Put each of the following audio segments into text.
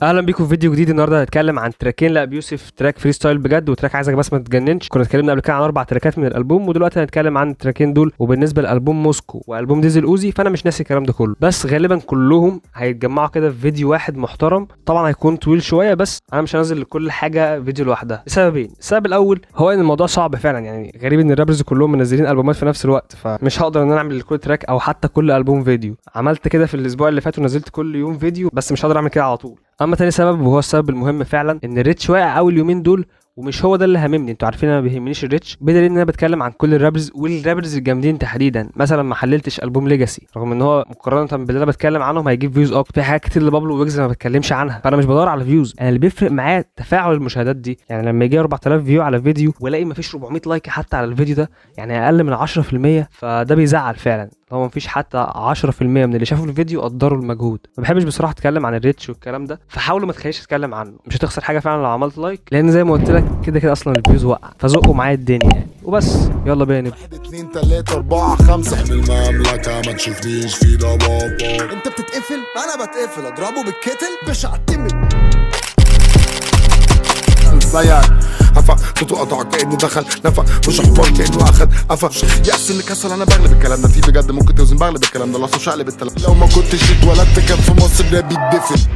اهلا بيكم في فيديو جديد. النهارده هنتكلم عن تراكين لابي يوسف، تراك فري ستايل بجد وتراك عايزك بس ما تتجننش. كنا اتكلمنا قبل كده عن 4 تراكات من الالبوم، ودلوقتي هنتكلم عن التراكين دول. وبالنسبه لالبوم موسكو والبوم ديزل اوزي فانا مش ناسي الكلام ده كله، بس غالبا كلهم هيتجمعوا كده في فيديو واحد محترم. طبعا هيكون طويل شويه، بس انا مش هنزل لكل حاجه فيديو لوحدها لسببين. السبب الاول هو ان الموضوع صعب فعلا، يعني غريب ان الرابرز كلهم منزلين البومات في نفس الوقت، فمش هقدر ان انا اعمل لكل تراك او حتى كل البوم فيديو. عملت كده في الاسبوع اللي فات ونزلت كل يوم فيديو، بس مش هقدر اعمل كده على طول. اما تاني سبب وهو السبب المهم فعلا، ان الريتش واقع اول يومين دول، ومش هو ده اللي هاممني. انتوا عارفين انا ما بيهمنيش الريتش، بدليل ان انا بتكلم عن كل الرابرز والرابرز الجامدين تحديدا. مثلا ما حللتش البوم ليجاسي رغم ان هو مقارنه باللي انا بتكلم عنهم هيجيب فيوز اكتر. في حاجات كتير لبابلو ويجز ما بتكلمش عنها، فانا مش بدور على فيوز، انا اللي بيفرق معايا تفاعل المشاهدات دي. يعني لما يجي 4000 فيو على فيديو والاقي ما فيش 400 لايك حتى على الفيديو ده، يعني اقل من 10%، فده بيزعل فعلا. هو مفيش حتى 10% من اللي شافوا الفيديو قدروا المجهود. ما بحبش بصراحه اتكلم عن الريتش والكلام ده، فحاولوا ما تخليش اتكلم عنه. مش هتخسر حاجه فعلا لو عملت لايك، لان زي ما قلت لك كده كده اصلا الفيوز وقع، فزقوا معايا الدنيا يعني. وبس يلا بينا نبدا. 1 2 3 4 5 احنا المملكه ما تشوفنيش في ضبابه. انت بتتقفل انا بتقفل، اضربه بالكتل باش اعتمد زيك هفا صوته قطع كانه دخل نفق، مش حوار كانه اخد قفا. يأس اللي كسر انا بغلب الكلام ده، في بجد ممكن توزن بغلب الكلام ده، لا شقلب التلف. لو ما كنتش اتولدت كان في مصر ده بيتدفن.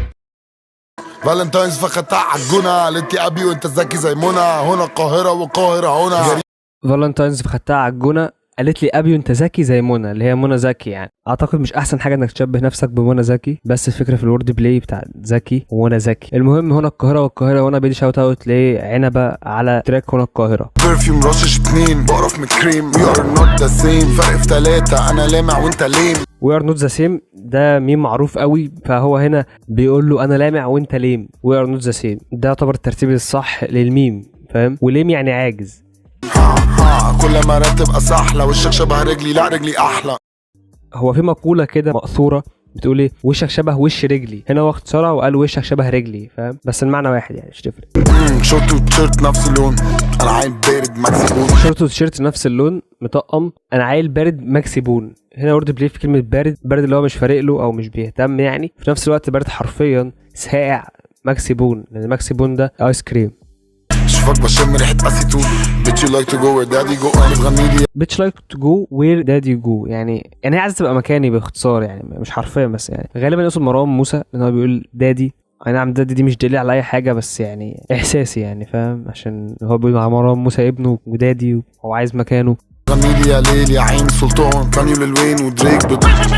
فالنتاينز فخدتها عالجونة، قالت لي ابي وانت ذكي زي منى، هنا القاهره والقاهره هنا. فالنتاينز فخدتها على الجونه، قالت لي ابي وانت ذكي زي منى، اللي هي منى زكي. يعني اعتقد مش احسن حاجه انك تشبه نفسك بمنى زكي، بس الفكره في الورد بلاي بتاع زكي ومنى زكي. المهم هنا القاهره والقاهره، وانا بدي شاوت اوت لعنبه على تراك هنا القاهره. برفيوم رشش 2 بقرف من كريم، يو ار نوت ذا سيم، فرق في 3 انا لامع وانت ليم. وي ار نوت ذا سيم ده ميم معروف قوي، فهو هنا بيقول له انا لامع وانت ليم. وي ار نوت ذا سيم ده يعتبر الترتيب الصح للميم، فاهم؟ وليم يعني عاجز. كل ما تبقى صح، لو وشك شبه رجلي لا رجلي احلى. هو في مقوله كده مأثوره بتقول ايه؟ وشك شبه وش رجلي. هنا هو اختصارها وقال وشك شبه رجلي، فاهم؟ بس المعنى واحد يعني، مش تفرق. شورت وتيشيرت نفس اللون، انا عيل بارد مكسبون. شورت وتيشيرت نفس اللون مطقم، انا عيل بارد مكسبون. هنا ورد بلاي في كلمه بارد، بارد اللي هو مش فارق له او مش بيهتم يعني، في نفس الوقت بارد حرفيا ساقع مكسبون، لان مكسبون ده ايس كريم. شوفك بشم ريحه اسيتون، bitch you like to go where daddy go. انا بتغني لي bitch like to go where daddy go، يعني هي عايزه تبقى مكاني باختصار، يعني مش حرفيا بس يعني غالبا يقصد مروان موسى، لان هو بيقول دادي. اي نعم دادي دي مش دليل على اي حاجه، بس يعني احساسي يعني، فاهم؟ عشان هو بيقول مع مروان موسى ابنه ودادي وهو عايز مكانه. بتغني لي يا ليل يا عين سلطان، كانيو للوين ودريك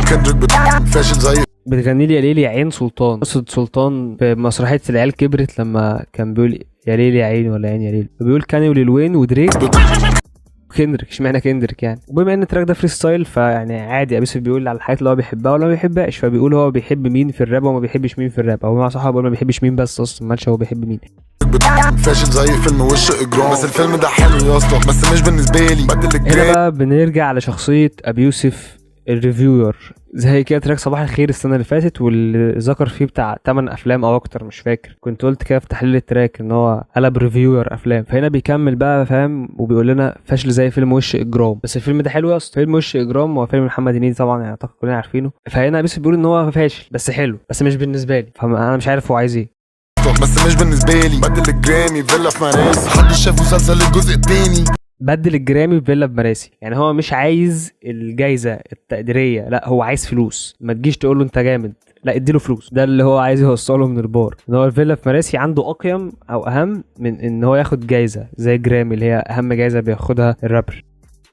كندريك فاشل زي. بتغني لي يا ليل يا عين سلطان، قصد سلطان في مسرحيه العيال كبرت لما كان بيقول يا ليل يا عين ولا عين يا ليل، بيقول كانيو للوين ودريك كندريك. اشمعنى كندريك يعني؟ وبما ان التراك ده فري ستايل فيعني عادي، ابي يوسف بيقول على الحاجات اللي هو بيحبها ولا ما بيحبهاش، فبيقول هو بيحب مين في الراب وما بيحبش مين في الراب، او مع صاحبه بيقول ما بيحبش مين، بس اصلا مالش هو بيحب مين. فاشل زي فيلم وش اجرام، بس الفيلم ده حلو يا اسطى، بس مش بالنسبه لي. بدل الجرام. هنا بقى بنرجع على شخصيه ابي يوسف الريفيور، زي كده تراك صباح الخير السنه اللي فاتت، واللي ذكر فيه بتاع 8 افلام او اكتر مش فاكر. كنت قلت كده في تحليل التراك ان هو قلب ريفيور افلام، فهنا بيكمل بقى، فاهم؟ وبيقول لنا فاشل زي فيلم وش اجرام، بس الفيلم ده حلو يا اسطى. فيلم وش اجرام هو فيلم محمد هنيدي طبعا، يعني اعتقد كلنا عارفينه. فهنا بس بيقول ان هو فاشل بس حلو، بس مش بالنسبه لي، فانا مش عارف هو عايز ايه، بس مش بالنسبه لي. بدل الجرامي فيلا في مراسي، محدش شاف مسلسل الجزء الثاني. بدل الجرامي بفيلا بمراسي، يعني هو مش عايز الجايزه التقديريه، لا هو عايز فلوس. ما تجيش تقول له انت جامد، لا اديله فلوس. ده اللي هو عايز يوصله من البار، ان هو الفيلا في مراسي عنده اقيم او اهم من ان هو ياخد جايزه زي الجرامي اللي هي اهم جايزه بياخدها الرابر.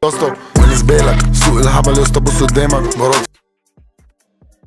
يا اسطى بالنسبه لك سوق الهبل يا اسطى، بص قدامك مرات.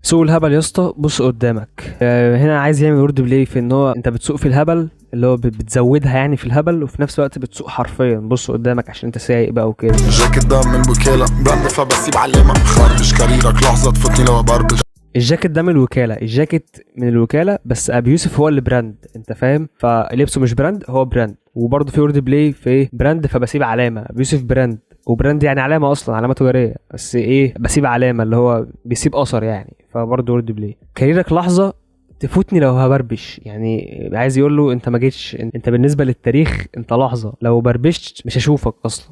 سوق الهبل يا اسطى بص قدامك. هنا عايز يعمل ورد بلاي في ان هو انت بتسوق في الهبل، اللي هو بتزودها يعني في الهبل، وفي نفس الوقت بتسوق حرفيا بص قدامك عشان انت سايق بقى وكده. الجاكيت ده من الوكاله براند، فبسيب علامه خربش كاريرك لحظه تفوتني لو بربش. الجاكيت ده من الوكاله، الجاكيت من الوكاله، بس ابي يوسف هو اللي براند، انت فاهم؟ فلبسه مش براند، هو براند. وبرضه في وورد بلاي في براند، فبسيب علامه. ابي يوسف براند، وبراند يعني علامه اصلا، علامه تجاريه، بس ايه بسيب علامه اللي هو بيسيب اثر يعني، فبرضه وورد بلاي. كاريرك لحظه تفوتني لو هبربش، يعني عايز يقول له انت ما جيتش، انت بالنسبه للتاريخ انت لحظه، لو بربشت مش هشوفك اصلا.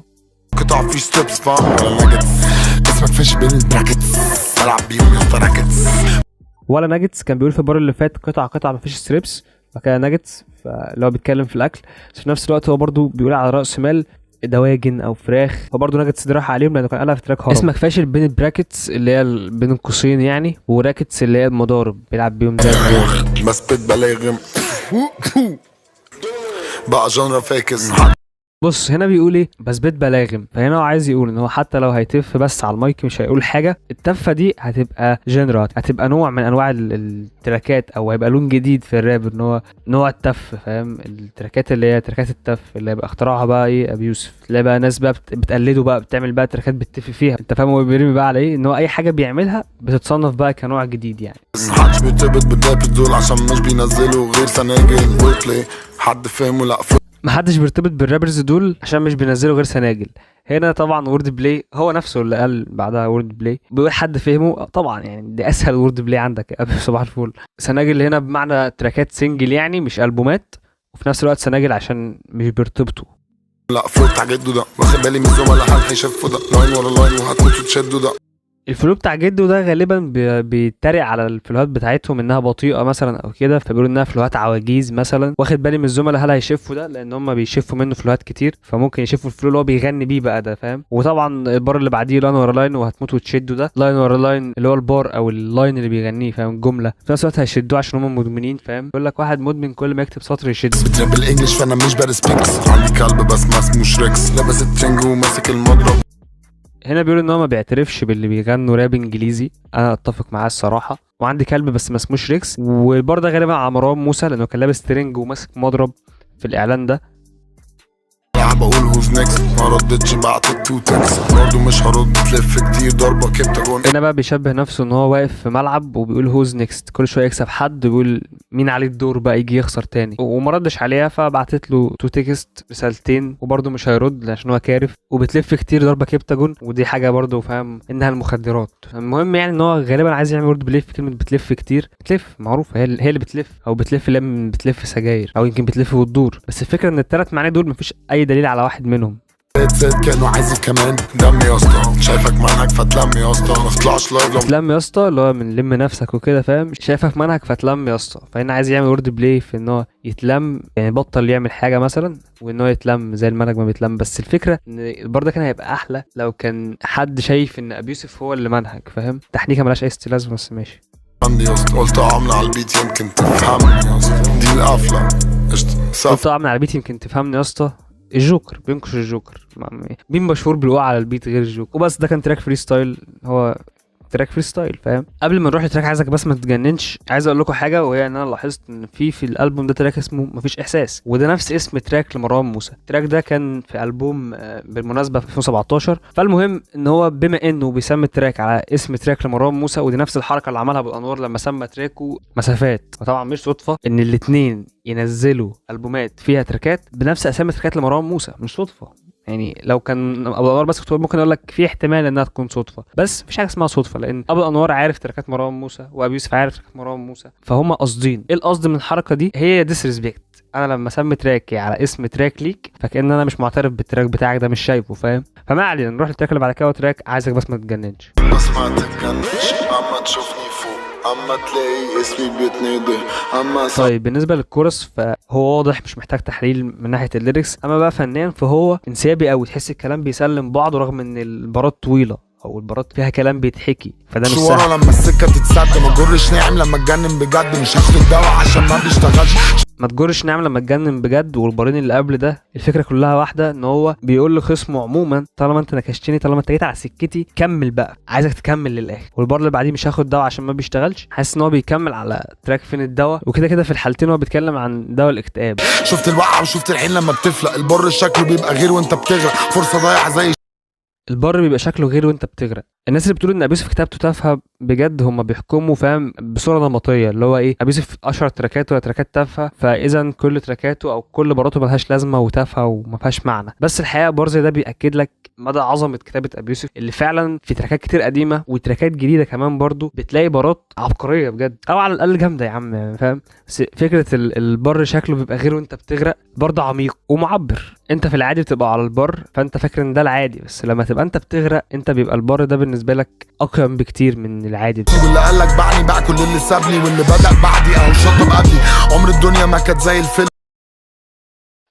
قطع في ستيبس فاهم ولا ناجتس، اسمك فيش بين البراكتس، بلعب بيهم يا راكتس. ولا ناجتس. كان بيقول في البار اللي فات قطعه مفيش ستريبس، فكده ناجتس، فاللي هو بيتكلم في الاكل. بس في نفس الوقت هو برضو بيقول على راس مال دواجن او فراخ، فبرضه ناجتس دي راح عليهم لانه كان قالها في تراك هرم. اسمك فاشل بين البراكتس اللي هي بين القوسين يعني، وراكتس اللي هي المضارب بيلعب بيهم زي بس بلاغم بقى جنرا فاكس. بص هنا بيقول ايه بثبت بلاغم، فهنا هو عايز يقول ان هو حتى لو هيتف بس على المايك مش هيقول حاجه. التفه دي هتبقى جنرا، هتبقى نوع من انواع التراكات، او هيبقى لون جديد في الراب ان هو نوع التف، فاهم؟ التراكات اللي هي تراكات التف اللي هيبقى اخترعها بقى ايه ابي يوسف، اللي بقى ناس بقى بتقلده بقى، بتعمل بقى تراكات بتتف فيها. انت فاهم هو بيرمي بقى على ايه؟ ان هو اي حاجه بيعملها بتتصنف بقى كنوع جديد يعني. محدش بيرتبط بالدابس دول عشان مش بينزلوا غير سناجل ووربلاي. حد فاهمه لا محدش بيرتبط بالرابرز دول عشان مش بينزلوا غير سناجل. هنا طبعا وورد بلاي هو نفسه اللي قال بعدها وورد بلاي، بيقول حد فهمه طبعا يعني دي اسهل وورد بلاي عندك يا صباح الفل. سناجل هنا بمعنى تراكات سنجل يعني مش البومات، وفي نفس الوقت سناجل عشان مش بيرتبطوا. لا فوت جده ده واخد بالي من الزملاء حد هيشوفوا ده لاين ورا لاين وهتموتوا تشدوا ده. الفلو بتاع جده ده غالبا بيتريق على الفلوهات بتاعتهم انها بطيئه مثلا او كده، فبيقولوا انها فلوهات عواجيز مثلا. واخد بالي من الزملاء هل هيشفوا ده لان هم بيشفوا منه فلوهات كتير، فممكن يشفوا الفلو اللي هو بيغني بيه بقى ده، فاهم؟ وطبعا البار اللي بعديه لاين ورا لاين وهتموتوا تشدوا ده، لاين ورا لاين اللي هو البار او اللاين اللي بيغنيه، فاهم؟ الجمله في نفس الوقت هيشدوه عشان هم مدمنين، فاهم؟ يقول لك واحد مدمن كل ما يكتب سطر يشد. بتراب الانجليش فانا مش برسبكس، عندي كلب بس ما اسموش ريكس، لابس الترنج وماسك المضرب. هنا بيقول ان هو ما بيعترفش باللي بيغنوا راب انجليزي، انا اتفق معاه الصراحه. وعندي كلب بس ما اسموش ريكس، والبار ده غالبا على مروان موسى لانه كان لابس ترنج وماسك مضرب في الاعلان ده. بقول هوز نيكست ما ردتش بعتت تو تكس برضه مش هرد تلف كتير ضربه كبتاجون. هنا بقى بيشبه نفسه ان هو واقف في ملعب وبيقول هوز نيكست، كل شويه يكسب حد ويقول مين عليه الدور بقى يجي يخسر تاني، وما ردش عليها فبعتت له تو تكست رسالتين وبرضه مش هيرد عشان هو كارف. وبتلف كتير ضربه كبتاجون، ودي حاجه برضه فاهم انها المخدرات. المهم يعني ان هو غالبا عايز يعمل وورد بلاي في كلمه بتلف كتير. بتلف معروفه هي اللي بتلف، او بتلف لما بتلف سجاير، او يمكن بتلف وتدور. بس الفكره ان الثلاث معاني دول مفيش اي دليل على واحد منهم. كانوا عايزك كمان دم يا اسطى، شايفك منهج فتلم يا اسطى، ما تطلعش لايف لو تلم يا اسطى اللي هو من لم نفسك وكده، فاهم؟ شايفك منهج فتلم يا اسطى، فهنا عايز يعمل وورد بلاي في ان هو يتلم، يعني بطل يعمل حاجه مثلا وان هو يتلم زي المنهج ما بيتلم. بس الفكره ان برضه كان هيبقى احلى لو كان حد شايف ان ابي يوسف هو اللي منهج، فاهم؟ تحنيكه ملهاش اي لازمه بس ماشي. عندي يا اسطى قلت عامله على البيت يمكن تفهمني يا اسطى، دي القفله قلت عامله على البيت يمكن تفهمني يا اسطى. الجوكر بينكش الجوكر، مين مشهور بالوقوع على البيت غير الجوكر؟ وبس ده كان تراك فري ستايل، هو تراك فري ستايل، فاهم؟ قبل ما نروح لتراك عايزك بس ما تتجننش، عايز اقول لكم حاجه، وهي ان انا لاحظت ان في الالبوم ده تراك اسمه مفيش احساس، وده نفس اسم تراك لمروان موسى. التراك ده كان في البوم بالمناسبه في 2017. فالمهم ان هو بما انه بيسمي التراك على اسم تراك لمروان موسى، ودي نفس الحركه اللي عملها بالانوار لما سمى تراكه مسافات. وطبعا مش صدفه ان الاثنين ينزلوا البومات فيها تراكات بنفس اسامي تراكات لمروان موسى، مش صدفه يعني. لو كان ابو الانوار بس كنت ممكن اقول لك في احتمال انها تكون صدفه، بس مفيش حاجه اسمها صدفه، لان ابو الانوار عارف تراكات مروان موسى وابي يوسف عارف تراكات مروان موسى، فهم قاصدين. ايه القصد من الحركه دي؟ هي ديسريسبكت. انا لما اسمي تراكي على اسم تراك ليك فكأن انا مش معترف بالتراك بتاعك ده، مش شايفه، فاهم؟ فما علينا، نروح للتراك اللي بعد كده، وتراك عايزك بس ما تتجننش. بس ما تتجننش اما تشوفني فوق، اما تلاقي اسمي بيتنادي اما طيب بالنسبه للكورس فهو واضح مش محتاج تحليل من ناحيه الليركس، اما بقى فنان فهو انسيابي قوي، تحس الكلام بيسلم بعضه رغم ان البارات طويله او البارات فيها كلام بيتحكي، فده مش سهل. لما السكه تتسد ما تجرش ناعم لما اتجنن بجد، مش هاخد الدواء عشان ما بيشتغلش. ما تجرش نعم لما اتجنن بجد. والبارين اللي قبل ده الفكره كلها واحده، ان هو بيقول لخصمه عموما طالما انت نكشتني، طالما انت جيت على سكتي كمل بقى، عايزك تكمل للاخر. والبار اللي بعديه مش هاخد دواء عشان ما بيشتغلش، حاسس ان هو بيكمل على تراك فين الدواء. وكده كده في الحالتين هو بيتكلم عن دواء الاكتئاب. شفت الوقعه وشفت الحين لما بتفلق، البر شكله بيبقى غير وانت بتغرق، فرصه ضايعه زي البر بيبقى شكله غير وانت بتغرق. الناس اللي بتقول ان ابي يوسف كتابته تافهه بجد هم بيحكموا، فاهم؟ بصوره نمطيه، اللي هو ايه، ابي يوسف اشهر تراكاته ولا تراكات تافهه، فاذا كل تراكاته او كل باراته ملهاش لازمه وتافهه وما فيهاش معنى. بس الحقيقه بار زي ده بياكد لك مدى عظمه كتابه ابي يوسف، اللي فعلا في تراكات كتير قديمه وتراكات جديده كمان برضو بتلاقي بارات عبقريه بجد، او على الاقل جامده يا عم، يعني فاهم؟ بس فكره البر شكله بيبقى غير وانت بتغرق برضه عميق ومعبر. انت في العادي بتبقى على البر فانت فاكر ان ده العادي، بس لما تبقى انت بتغرق انت بيبقى البر ده بالنسبه بالنسبه لك اقيم بكتير من العادي. واللي قالك باعني باع كل اللي سابني، واللي بدأ بعدي اهو شطب قبلي. عمر الدنيا ما كانت زي الفيلم.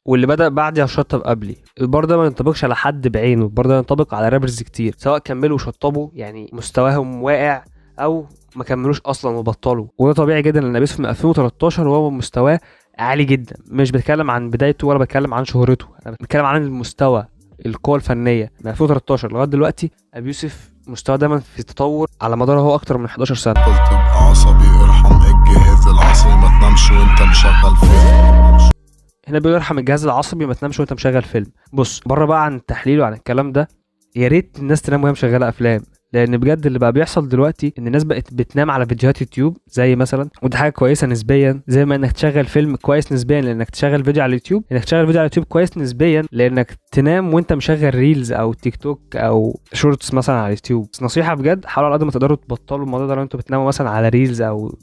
واللي بدأ بعدي هشطب قبلي. البار ده ما ينطبقش على حد بعينه، البار ده ينطبق على رابرز كتير، سواء كملوا وشطبوا يعني مستواهم واقع او ما كملوش اصلا وبطلوا. وده طبيعي جدا لان يوسف من 2013 وهو مستواه عالي جدا. مش بتكلم عن بدايته ولا بتكلم عن شهرته، انا بتكلم عن المستوى، القوة الفنية. من 2013 لغاية دلوقتي ابي يوسف مستوى دايما في تطور على مدار هو اكتر من 11 سنة. قلت ابقى عصبي ارحم الجهاز العصبي ما تنامش وانت مشغل فيلم. هنا بيقول ارحم الجهاز العصبي ما تنامش وانت مشغل فيلم. بص بره بقى عن التحليل وعن الكلام ده، يا ريت الناس تنام وهي مشغله افلام، لان بجد اللي بقى بيحصل دلوقتي ان الناس بقت بتنام على فيديوهات يوتيوب زي مثلا، ودي حاجه كويسه نسبيا، زي ما انك تشغل فيلم كويس نسبيا لانك تشغل فيديو على اليوتيوب، انك تشغل فيديو على اليوتيوب كويس نسبيا لانك تنام وانت مشغل ريلز او تيك توك او شورتس مثلا على اليوتيوب. بس نصيحه بجد، حاولوا على قد ما تقدروا تبطلوا الموضوع ده. لو انتوا بتناموا مثلا على ريلز او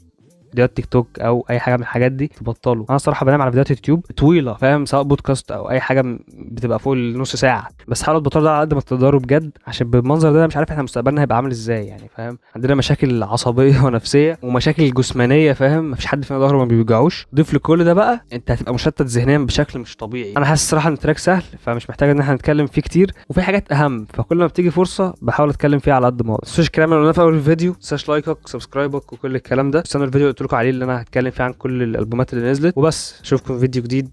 فيديوهات تيك توك او اي حاجه من الحاجات دي تبطلوا. انا الصراحه بنام على فيديوهات يوتيوب طويله، فاهم، سواء بودكاست او اي حاجه بتبقى فوق النص ساعه، بس حاولوا تبطلوا ده على قد ما تقدروا بجد، عشان بالمنظر ده مش عارف احنا مستقبلنا هيبقى عامل ازاي يعني، فاهم. عندنا مشاكل عصبيه ونفسيه ومشاكل جسمانيه، فاهم، مفيش حد فينا ظهره ما بيوجعوش. ضيف لكل ده بقى انت هتبقى مشتت ذهنيا بشكل مش طبيعي. انا حاسس الصراحه ان التراك سهل فمش محتاج ان احنا نتكلم فيه كتير، وفي حاجات اهم فكل ما بتيجي فرصه بحاول اتكلم فيها على قد ما اقدر. مش الكلام اللي قلناه في اول الفيديو، تنساش لايكك سبسكرايبك وكل الكلام ده. استنوا الفيديو اللي قلت لكم عليه اللي انا هتكلم فيه عن كل الالبومات اللي نزلت وبس. اشوفكم في فيديو جديد.